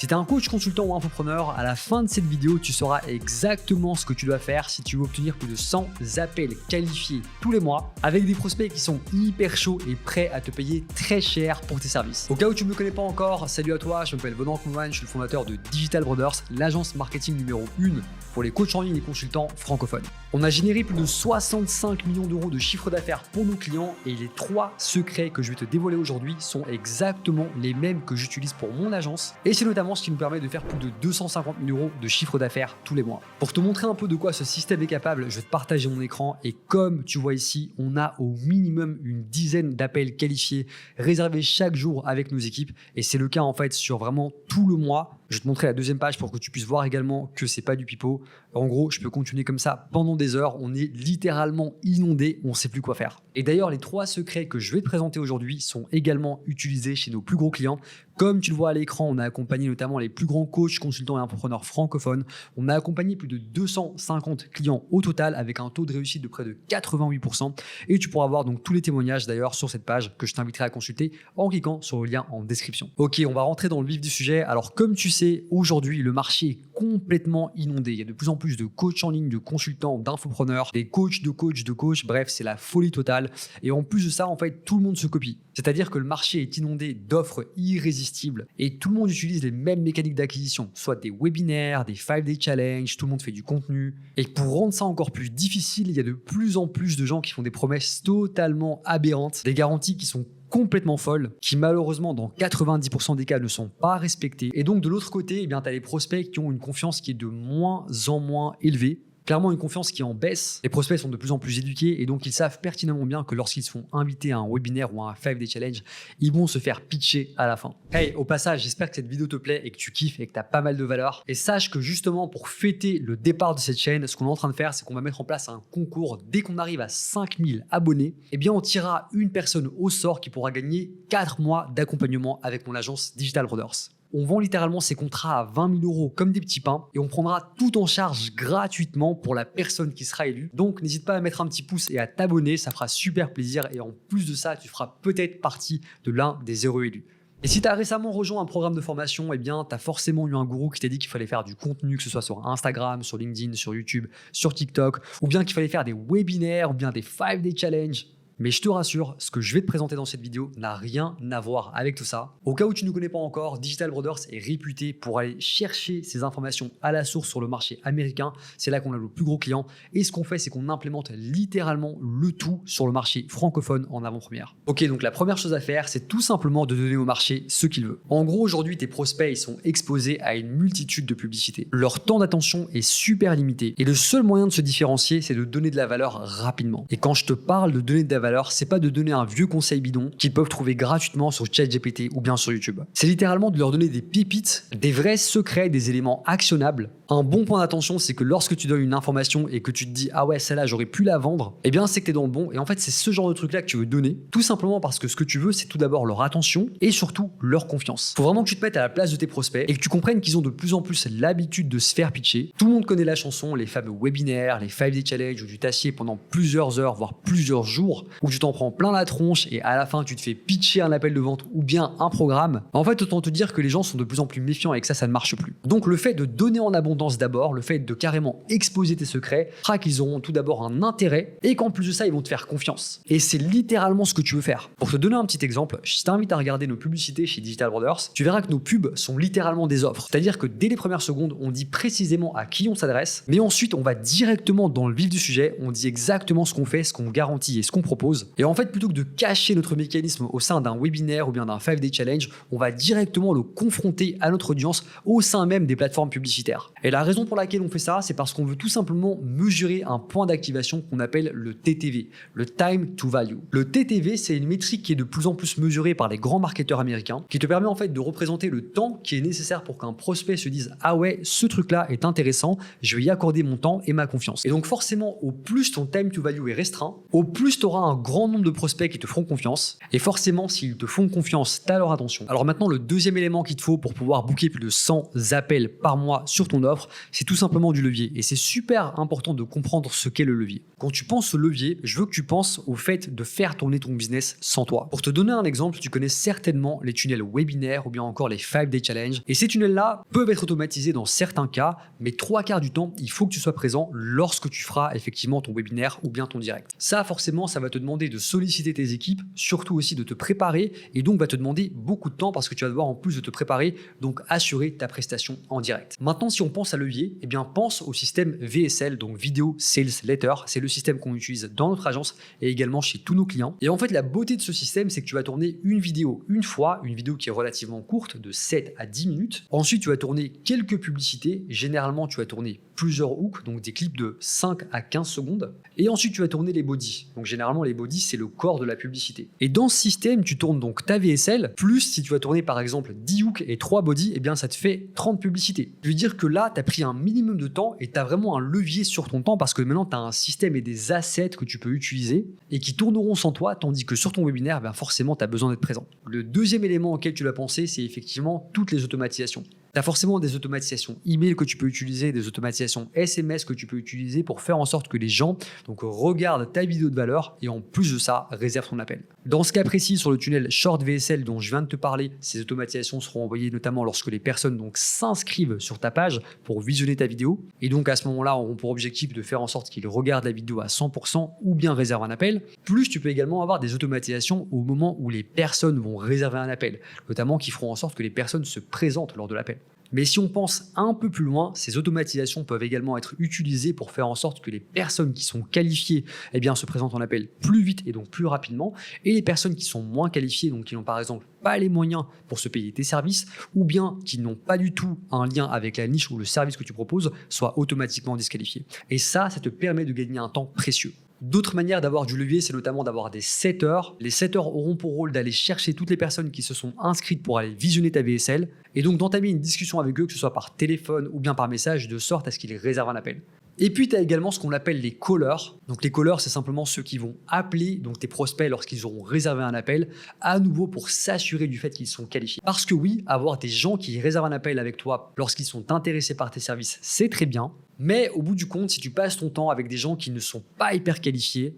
Si tu es un coach, consultant ou infopreneur, à la fin de cette vidéo, tu sauras exactement ce que tu dois faire si tu veux obtenir plus de 100 appels qualifiés tous les mois avec des prospects qui sont hyper chauds et prêts à te payer très cher pour tes services. Au cas où tu ne me connais pas encore, salut à toi, je m'appelle Venant Kouman, je suis le fondateur de Digital Brothers, l'agence marketing numéro 1 pour les coachs en ligne et consultants francophones. On a généré plus de 65 millions d'euros de chiffre d'affaires pour nos clients et les 3 secrets que je vais te dévoiler aujourd'hui sont exactement les mêmes que j'utilise pour mon agence et c'est notamment ce qui nous permet de faire plus de 250 000 euros de chiffre d'affaires tous les mois. Pour te montrer un peu de quoi ce système est capable, je vais te partager mon écran et comme tu vois ici, on a au minimum une dizaine d'appels qualifiés réservés chaque jour avec nos équipes et c'est le cas en fait sur vraiment tout le mois. Je vais te montrer la deuxième page pour que tu puisses voir également que c'est pas du pipeau. En gros, je peux continuer comme ça pendant des heures. On est littéralement inondé, on ne sait plus quoi faire. Et d'ailleurs, les 3 secrets que je vais te présenter aujourd'hui sont également utilisés chez nos plus gros clients. Comme tu le vois à l'écran, on a accompagné notamment les plus grands coachs, consultants et entrepreneurs francophones. On a accompagné plus de 250 clients au total avec un taux de réussite de près de 88%. Et tu pourras voir donc tous les témoignages d'ailleurs sur cette page que je t'inviterai à consulter en cliquant sur le lien en description. Ok, on va rentrer dans le vif du sujet. Alors comme tu sais, aujourd'hui, le marché est complètement inondé. Il y a de plus en plus de coachs en ligne, de consultants, d'infopreneurs, des coachs, de coachs. Bref, c'est la folie totale. Et en plus de ça, en fait, tout le monde se copie. C'est-à-dire que le marché est inondé d'offres irrésistibles et tout le monde utilise les mêmes mécaniques d'acquisition, soit des webinaires, des 5-day challenge, tout le monde fait du contenu. Et pour rendre ça encore plus difficile, il y a de plus en plus de gens qui font des promesses totalement aberrantes, des garanties qui sont complètement folles, qui malheureusement dans 90% des cas ne sont pas respectées. Et donc de l'autre côté, tu as les prospects qui ont une confiance qui est de moins en moins élevée. Clairement une confiance qui est en baisse. Les prospects sont de plus en plus éduqués et donc ils savent pertinemment bien que lorsqu'ils se font inviter à un webinaire ou à un 5-day challenge, ils vont se faire pitcher à la fin. Hey, au passage, j'espère que cette vidéo te plaît et que tu kiffes et que tu as pas mal de valeur. Et sache que justement pour fêter le départ de cette chaîne, ce qu'on est en train de faire, c'est qu'on va mettre en place un concours. Dès qu'on arrive à 5000 abonnés, eh bien on tirera une personne au sort qui pourra gagner 4 mois d'accompagnement avec mon agence Digital Brothers. On vend littéralement ces contrats à 20 000 euros comme des petits pains et on prendra tout en charge gratuitement pour la personne qui sera élue. Donc n'hésite pas à mettre un petit pouce et à t'abonner, ça fera super plaisir et en plus de ça, tu feras peut-être partie de l'un des heureux élus. Et si tu as récemment rejoint un programme de formation, eh bien, tu as forcément eu un gourou qui t'a dit qu'il fallait faire du contenu, que ce soit sur Instagram, sur LinkedIn, sur YouTube, sur TikTok, ou bien qu'il fallait faire des webinaires, ou bien des 5-day challenge. Mais je te rassure, ce que je vais te présenter dans cette vidéo n'a rien à voir avec tout ça. Au cas où tu ne connais pas encore, Digital Brothers est réputé pour aller chercher ces informations à la source sur le marché américain. C'est là qu'on a le plus gros client. Et ce qu'on fait, c'est qu'on implémente littéralement le tout sur le marché francophone en avant-première. Ok, donc la première chose à faire, c'est tout simplement de donner au marché ce qu'il veut. En gros, aujourd'hui, tes prospects ils sont exposés à une multitude de publicités. Leur temps d'attention est super limité. Et le seul moyen de se différencier, c'est de donner de la valeur rapidement. Et quand je te parle de donner de la valeur, c'est pas de donner un vieux conseil bidon qu'ils peuvent trouver gratuitement sur ChatGPT ou bien sur YouTube. C'est littéralement de leur donner des pépites, des vrais secrets, des éléments actionnables. Un bon point d'attention, c'est que lorsque tu donnes une information et que tu te dis « Ah ouais, celle-là, j'aurais pu la vendre », eh bien, c'est que tu es dans le bon. Et en fait, c'est ce genre de truc-là que tu veux donner, tout simplement parce que ce que tu veux, c'est tout d'abord leur attention et surtout leur confiance. Faut vraiment que tu te mettes à la place de tes prospects et que tu comprennes qu'ils ont de plus en plus l'habitude de se faire pitcher. Tout le monde connaît la chanson, les fameux webinaires, les 5-day challenge où tu t'assieds pendant plusieurs heures, voire plusieurs jours, où tu t'en prends plein la tronche et à la fin, tu te fais pitcher un appel de vente ou bien un programme. En fait, autant te dire que les gens sont de plus en plus méfiants et que ça ne marche plus. Donc, le fait de donner en abondance d'abord, le fait de carrément exposer tes secrets, fera qu'ils auront tout d'abord un intérêt et qu'en plus de ça, ils vont te faire confiance. Et c'est littéralement ce que tu veux faire. Pour te donner un petit exemple, je t'invite à regarder nos publicités chez Digital Brothers. Tu verras que nos pubs sont littéralement des offres. C'est-à-dire que dès les premières secondes, on dit précisément à qui on s'adresse, mais ensuite, on va directement dans le vif du sujet, on dit exactement ce qu'on fait, ce qu'on garantit et ce qu'on propose. Et en fait, plutôt que de cacher notre mécanisme au sein d'un webinaire ou bien d'un 5-day challenge, on va directement le confronter à notre audience au sein même des plateformes publicitaires. Et la raison pour laquelle on fait ça, c'est parce qu'on veut tout simplement mesurer un point d'activation qu'on appelle le TTV, le Time to Value. Le TTV, c'est une métrique qui est de plus en plus mesurée par les grands marketeurs américains, qui te permet en fait de représenter le temps qui est nécessaire pour qu'un prospect se dise « Ah ouais, ce truc-là est intéressant, je vais y accorder mon temps et ma confiance ». Et donc forcément, au plus ton Time to Value est restreint, au plus tu auras un grand nombre de prospects qui te feront confiance. Et forcément, s'ils te font confiance, tu as leur attention. Alors maintenant, le deuxième élément qu'il te faut pour pouvoir booker plus de 100 appels par mois sur ton offre, c'est tout simplement du levier. Et c'est super important de comprendre ce qu'est le levier. Quand tu penses au levier, je veux que tu penses au fait de faire tourner ton business sans toi. Pour te donner un exemple, tu connais certainement les tunnels webinaires ou bien encore les 5-day challenge. Et ces tunnels-là peuvent être automatisés dans certains cas, mais 3/4 du temps, il faut que tu sois présent lorsque tu feras effectivement ton webinaire ou bien ton direct. Ça, forcément, ça va te demander de solliciter tes équipes, surtout aussi de te préparer et donc va te demander beaucoup de temps parce que tu vas devoir en plus de te préparer, donc assurer ta prestation en direct. Maintenant, si on pense à levier, eh bien pense au système VSL, donc Video Sales Letter. C'est le système qu'on utilise dans notre agence et également chez tous nos clients. Et en fait, la beauté de ce système, c'est que tu vas tourner une vidéo une fois, une vidéo qui est relativement courte, de 7 à 10 minutes. Ensuite, tu vas tourner quelques publicités. Généralement, tu vas tourner plusieurs hooks, donc des clips de 5 à 15 secondes. Et ensuite, tu vas tourner les bodies. Donc généralement, les bodies, c'est le corps de la publicité. Et dans ce système, tu tournes donc ta VSL, plus si tu vas tourner par exemple 10 hooks et 3 bodies, eh bien ça te fait 30 publicités. Je veux dire que là, tu as pris un minimum de temps et tu as vraiment un levier sur ton temps parce que maintenant, tu as un système et des assets que tu peux utiliser et qui tourneront sans toi, tandis que sur ton webinaire, ben forcément, tu as besoin d'être présent. Le deuxième élément auquel tu dois penser, c'est effectivement toutes les automatisations. Tu as forcément des automatisations email que tu peux utiliser, des automatisations SMS que tu peux utiliser pour faire en sorte que les gens donc, regardent ta vidéo de valeur et en plus de ça, réservent ton appel. Dans ce cas précis, sur le tunnel Short VSL dont je viens de te parler, ces automatisations seront envoyées notamment lorsque les personnes donc, s'inscrivent sur ta page pour visionner ta vidéo. Et donc à ce moment-là, auront pour objectif de faire en sorte qu'ils regardent la vidéo à 100% ou bien réservent un appel. Plus tu peux également avoir des automatisations au moment où les personnes vont réserver un appel, notamment qui feront en sorte que les personnes se présentent lors de l'appel. Mais si on pense un peu plus loin, ces automatisations peuvent également être utilisées pour faire en sorte que les personnes qui sont qualifiées eh bien, se présentent en appel plus vite et donc plus rapidement, et les personnes qui sont moins qualifiées, donc qui n'ont par exemple pas les moyens pour se payer tes services, ou bien qui n'ont pas du tout un lien avec la niche ou le service que tu proposes, soient automatiquement disqualifiées. Et ça te permet de gagner un temps précieux. D'autres manières d'avoir du levier, c'est notamment d'avoir des setters. Les setters auront pour rôle d'aller chercher toutes les personnes qui se sont inscrites pour aller visionner ta VSL et donc d'entamer une discussion avec eux, que ce soit par téléphone ou bien par message, de sorte à ce qu'ils réservent un appel. Et puis, tu as également ce qu'on appelle les callers. Donc, les callers, c'est simplement ceux qui vont appeler donc, tes prospects lorsqu'ils auront réservé un appel, à nouveau pour s'assurer du fait qu'ils sont qualifiés. Parce que oui, avoir des gens qui réservent un appel avec toi lorsqu'ils sont intéressés par tes services, c'est très bien. Mais au bout du compte, si tu passes ton temps avec des gens qui ne sont pas hyper qualifiés,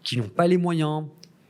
qui n'ont pas les moyens,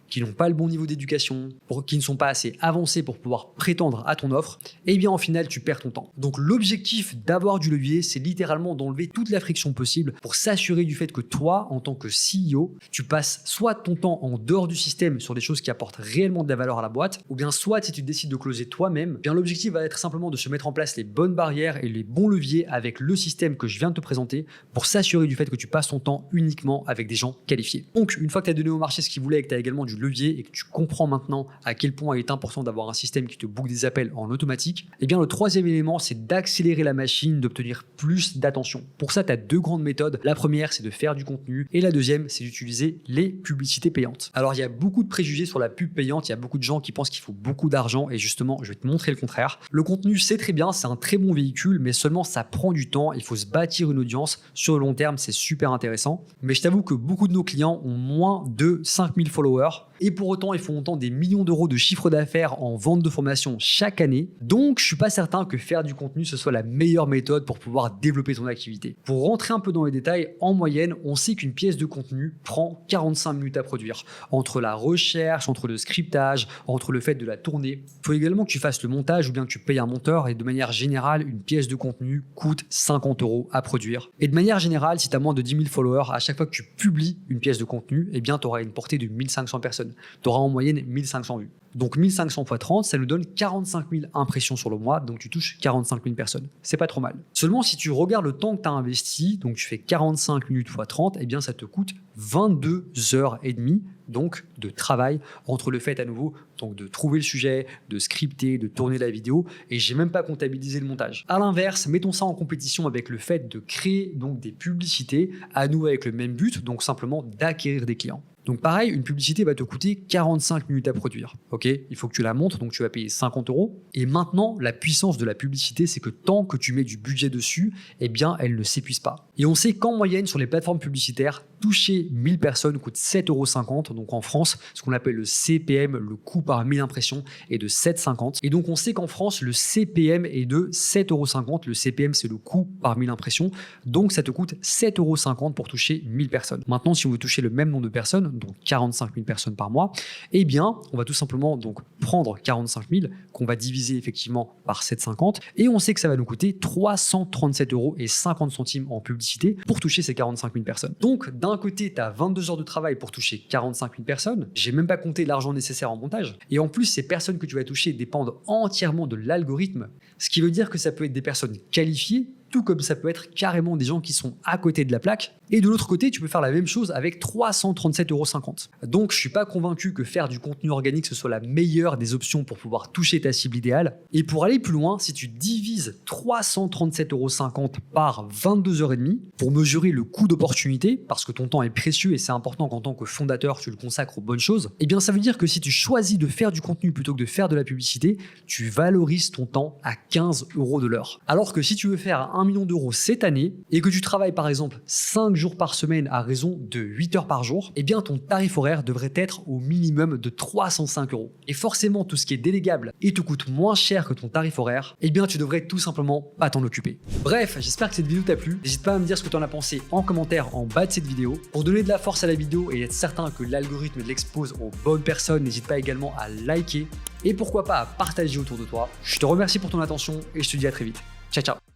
qui n'ont pas le bon niveau d'éducation, qui ne sont pas assez avancés pour pouvoir prétendre à ton offre, eh bien en final tu perds ton temps. Donc l'objectif d'avoir du levier, c'est littéralement d'enlever toute la friction possible pour s'assurer du fait que toi, en tant que CEO, tu passes soit ton temps en dehors du système sur des choses qui apportent réellement de la valeur à la boîte, ou bien soit si tu décides de closer toi-même, bien l'objectif va être simplement de se mettre en place les bonnes barrières et les bons leviers avec le système que je viens de te présenter pour s'assurer du fait que tu passes ton temps uniquement avec des gens qualifiés. Donc une fois que tu as donné au marché ce qu'il voulait et que tu as également du levier et que tu comprends maintenant à quel point il est important d'avoir un système qui te boucle des appels en automatique, eh bien le troisième élément, c'est d'accélérer la machine, d'obtenir plus d'attention. Pour ça, tu as deux grandes méthodes. La première, c'est de faire du contenu et la deuxième, c'est d'utiliser les publicités payantes. Alors, il y a beaucoup de préjugés sur la pub payante, il y a beaucoup de gens qui pensent qu'il faut beaucoup d'argent et justement, je vais te montrer le contraire. Le contenu, c'est très bien, c'est un très bon véhicule, mais seulement ça prend du temps, il faut se bâtir une audience. Sur le long terme, c'est super intéressant. Mais je t'avoue que beaucoup de nos clients ont moins de 5000 followers. Et pour autant, ils font autant des millions d'euros de chiffre d'affaires en vente de formation chaque année. Donc, je suis pas certain que faire du contenu, ce soit la meilleure méthode pour pouvoir développer ton activité. Pour rentrer un peu dans les détails, en moyenne, on sait qu'une pièce de contenu prend 45 minutes à produire. Entre la recherche, entre le scriptage, entre le fait de la tourner. Il faut également que tu fasses le montage ou bien que tu payes un monteur. Et de manière générale, une pièce de contenu coûte 50 € à produire. Et de manière générale, si tu as moins de 10 000 followers, à chaque fois que tu publies une pièce de contenu, eh bien, tu auras une portée de 1500 personnes. Tu auras en moyenne 1500 vues. Donc 1500 x 30, ça nous donne 45 000 impressions sur le mois, donc tu touches 45 000 personnes. C'est pas trop mal. Seulement si tu regardes le temps que tu as investi, donc tu fais 45 minutes x 30, eh bien ça te coûte 22 heures et demie donc de travail entre le fait à nouveau donc de trouver le sujet, de scripter, de tourner la vidéo, et j'ai même pas comptabilisé le montage. À l'inverse, mettons ça en compétition avec le fait de créer donc des publicités, à nouveau avec le même but, donc simplement d'acquérir des clients. Donc pareil, une publicité va te coûter 45 minutes à produire. Ok, il faut que tu la montes, donc tu vas payer 50 €. Et maintenant, la puissance de la publicité, c'est que tant que tu mets du budget dessus, eh bien, elle ne s'épuise pas. Et on sait qu'en moyenne, sur les plateformes publicitaires, toucher 1000 personnes coûte 7,50 €. Donc en France, ce qu'on appelle le CPM, le coût par 1000 impressions, est de 7,50 €. Et donc on sait qu'en France, le CPM est de 7,50 €. Le CPM, c'est le coût par 1000 impressions. Donc ça te coûte 7,50 € pour toucher 1000 personnes. Maintenant, si on veut toucher le même nombre de personnes, donc 45 000 personnes par mois, eh bien, on va tout simplement donc prendre 45 000 qu'on va diviser effectivement par 7,50 et on sait que ça va nous coûter 337,50 € en publicité pour toucher ces 45 000 personnes. Donc, d'un côté, tu as 22 heures de travail pour toucher 45 000 personnes. J'ai même pas compté l'argent nécessaire en montage. Et en plus, ces personnes que tu vas toucher dépendent entièrement de l'algorithme, ce qui veut dire que ça peut être des personnes qualifiées, tout comme ça peut être carrément des gens qui sont à côté de la plaque. Et de l'autre côté, tu peux faire la même chose avec 337,50 €. Donc, je ne suis pas convaincu que faire du contenu organique, ce soit la meilleure des options pour pouvoir toucher ta cible idéale. Et pour aller plus loin, si tu divises 337,50 € par 22h30 pour mesurer le coût d'opportunité, parce que ton temps est précieux et c'est important qu'en tant que fondateur, tu le consacres aux bonnes choses, eh bien, ça veut dire que si tu choisis de faire du contenu plutôt que de faire de la publicité, tu valorises ton temps à 15 € de l'heure. Alors que si tu veux faire 1 million d'euros cette année et que tu travailles par exemple 5 jours par semaine à raison de 8 heures par jour, eh bien ton tarif horaire devrait être au minimum de 305 €. Et forcément, tout ce qui est délégable et te coûte moins cher que ton tarif horaire, eh bien tu devrais tout simplement pas t'en occuper. Bref, j'espère que cette vidéo t'a plu. N'hésite pas à me dire ce que tu en as pensé en commentaire en bas de cette vidéo. Pour donner de la force à la vidéo et être certain que l'algorithme l'expose aux bonnes personnes, n'hésite pas également à liker et pourquoi pas à partager autour de toi. Je te remercie pour ton attention et je te dis à très vite. Ciao, ciao.